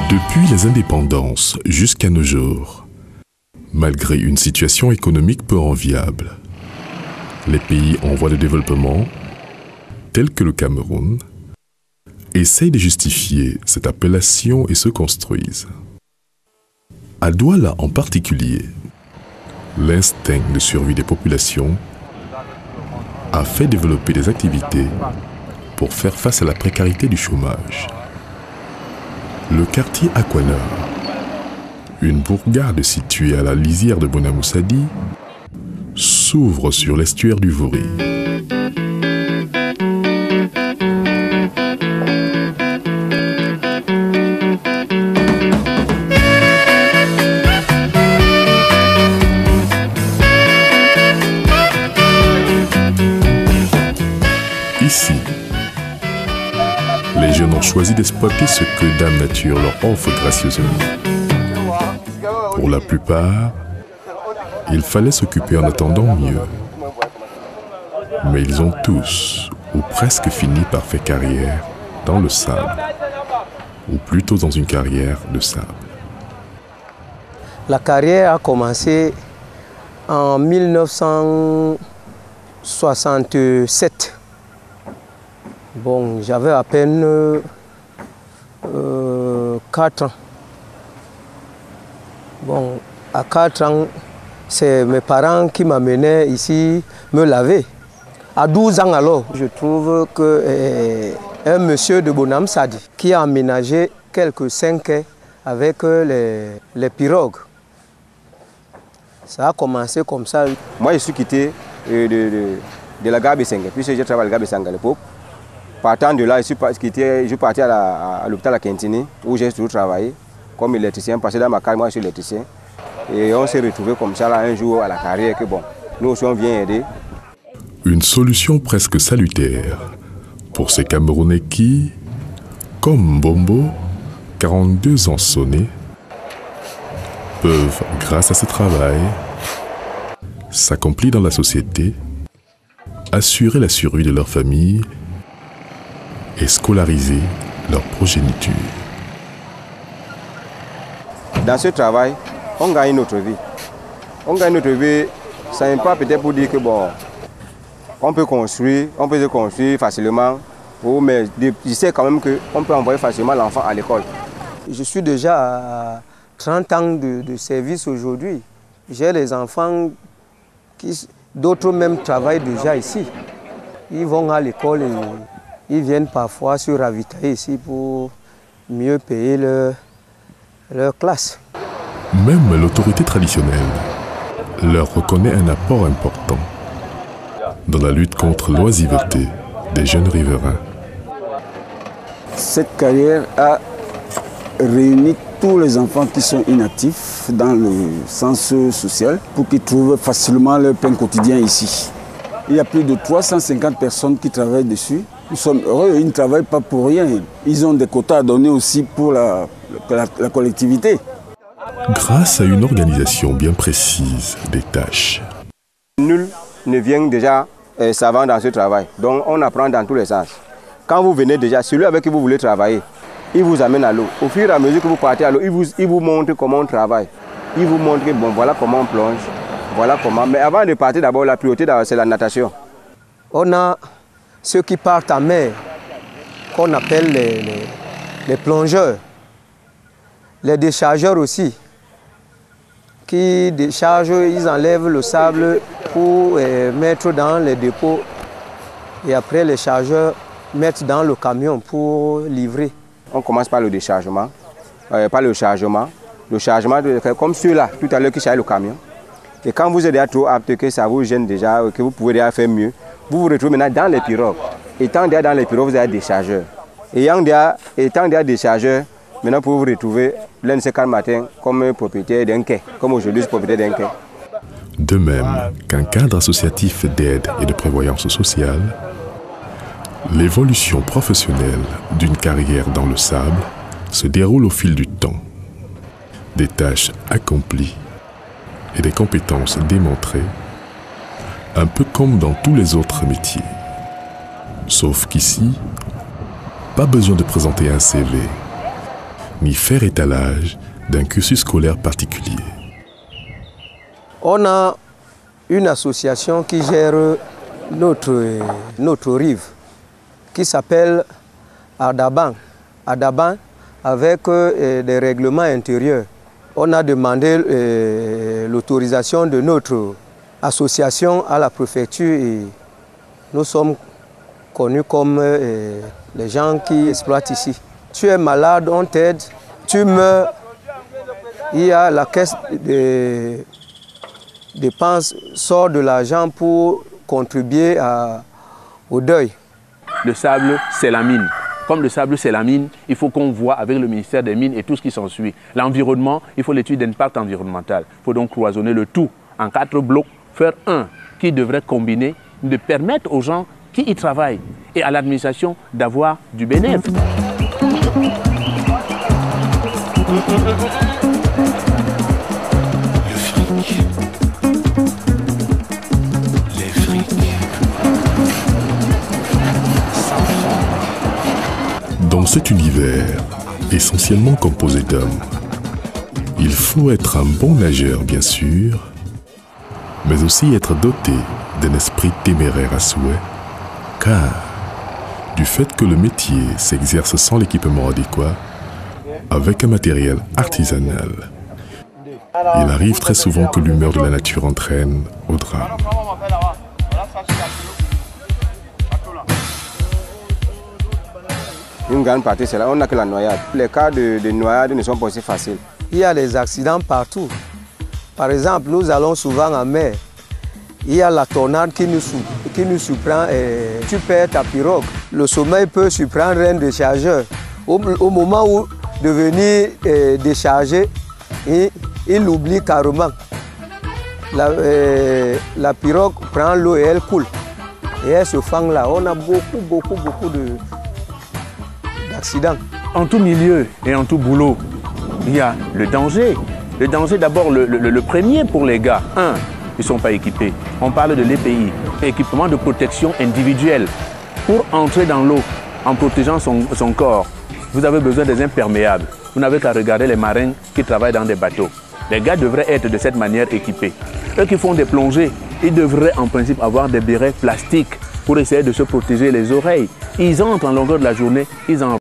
Depuis les indépendances jusqu'à nos jours, malgré une situation économique peu enviable, les pays en voie de développement, tels que le Cameroun, essayent de justifier cette appellation et se construisent. À Douala en particulier, l'instinct de survie des populations a fait développer des activités pour faire face à la précarité du chômage. Le quartier Aquaneur, une bourgade située à la lisière de Bonamoussadi, s'ouvre sur l'estuaire du Vouri. Ici, les jeunes ont choisi d'exploiter ce que Dame Nature leur offre gracieusement. Pour la plupart, il fallait s'occuper en attendant mieux. Mais ils ont tous, ou presque fini par faire carrière dans le sable, ou plutôt dans une carrière de sable. La carrière a commencé en 1967. Bon, j'avais à peine 4 ans. Bon, à 4 ans, c'est mes parents qui m'amenaient ici me laver. À 12 ans alors, je trouve qu'un monsieur de Bonamoussadi qui a aménagé quelques 5 quais avec les pirogues. Ça a commencé comme ça. Moi, je suis quitté de la gare Bessengue, puisque j'ai travaillé à la gare Bessengue à l'époque. Partant de là, je suis parti à l'hôpital à Kentini, où j'ai toujours travaillé comme électricien, parce que dans ma carrière, moi je suis électricien. Et on s'est retrouvés comme ça là, un jour à la carrière, que bon, nous aussi on vient aider. Une solution presque salutaire pour ces Camerounais qui, comme Bombo, 42 ans sonnés, peuvent, grâce à ce travail, s'accomplir dans la société, assurer la survie de leur famille et scolariser leur progéniture. Dans ce travail, on gagne notre vie. On gagne notre vie, ça n'est pas peut-être pour dire que bon, on peut se construire facilement, mais je sais quand même qu'on peut envoyer facilement l'enfant à l'école. Je suis déjà à 30 ans de service aujourd'hui. J'ai les enfants qui, d'autres même travaillent déjà ici. Ils vont à l'école et ils viennent parfois se ravitailler ici pour mieux payer leur classe. Même l'autorité traditionnelle leur reconnaît un apport important dans la lutte contre l'oisiveté des jeunes riverains. Cette carrière a réuni tous les enfants qui sont inactifs dans le sens social pour qu'ils trouvent facilement leur pain quotidien ici. Il y a plus de 350 personnes qui travaillent dessus. Nous sommes heureux, ils ne travaillent pas pour rien. Ils ont des quotas à donner aussi pour la collectivité. Grâce à une organisation bien précise des tâches. Nul ne vient déjà savant dans ce travail. Donc on apprend dans tous les sens. Quand vous venez déjà, celui avec qui vous voulez travailler, il vous amène à l'eau. Au fur et à mesure que vous partez à l'eau, il vous montre comment on travaille. Il vous montre que bon, voilà comment on plonge, voilà comment. Mais avant de partir, d'abord, la priorité, c'est la natation. On a ceux qui partent en mer, qu'on appelle les plongeurs. Les déchargeurs aussi, qui déchargent, ils enlèvent le sable pour mettre dans les dépôts. Et après, les chargeurs mettent dans le camion pour livrer. On commence par le déchargement, par le chargement. Le chargement, comme ceux-là, tout à l'heure qui chargent le camion. Et quand vous êtes déjà trop apte, que ça vous gêne déjà, que vous pouvez déjà faire mieux, vous vous retrouvez maintenant dans les pirogues. Étant déjà dans les pirogues, vous êtes déchargeur. Étant déjà déchargeur, maintenant vous vous retrouver l'un de ces 4 matins comme propriétaire d'un quai, comme aujourd'hui je suis propriétaire d'un quai. De même qu'un cadre associatif d'aide et de prévoyance sociale, l'évolution professionnelle d'une carrière dans le sable se déroule au fil du temps. Des tâches accomplies et des compétences démontrées, un peu comme dans tous les autres métiers. Sauf qu'ici, pas besoin de présenter un CV, ni faire étalage d'un cursus scolaire particulier. On a une association qui gère notre rive, qui s'appelle Adaban. Adaban, avec des règlements intérieurs. On a demandé l'autorisation de notre association à la préfecture et nous sommes connus comme les gens qui exploitent ici. Tu es malade, on t'aide. Tu meurs, il y a la caisse de dépenses, sort de l'argent pour contribuer au deuil. Le sable, c'est la mine. Comme le sable, c'est la mine, il faut qu'on voit avec le ministère des Mines et tout ce qui s'ensuit. L'environnement, il faut l'étude d'impact environnemental. Il faut donc cloisonner le tout en 4 blocs, faire un qui devrait combiner, de permettre aux gens qui y travaillent et à l'administration d'avoir du bénéfice. Dans cet univers, essentiellement composé d'hommes, il faut être un bon nageur, bien sûr, mais aussi être doté d'un esprit téméraire à souhait, car du fait que le métier s'exerce sans l'équipement adéquat, avec un matériel artisanal, il arrive très souvent que l'humeur de la nature entraîne au drame. Une grande partie, c'est là, on n'a que la noyade. Les cas de noyade ne sont pas aussi faciles. Il y a des accidents partout. Par exemple, nous allons souvent en mer. Il y a la tornade qui nous surprend et tu perds ta pirogue. Le sommeil peut surprendre un déchargeur. Au moment où de venir décharger, il oublie carrément. La pirogue prend l'eau et elle coule. Et elle se fang là. On a beaucoup d'accidents. En tout milieu et en tout boulot, il y a le danger. Le danger d'abord, le premier pour les gars. Ils ne sont pas équipés. On parle de l'EPI, équipement de protection individuelle. Pour entrer dans l'eau en protégeant son corps, vous avez besoin des imperméables. Vous n'avez qu'à regarder les marins qui travaillent dans des bateaux. Les gars devraient être de cette manière équipés. Eux qui font des plongées, ils devraient en principe avoir des bérets plastiques pour essayer de se protéger les oreilles. Ils entrent en longueur de la journée, ils en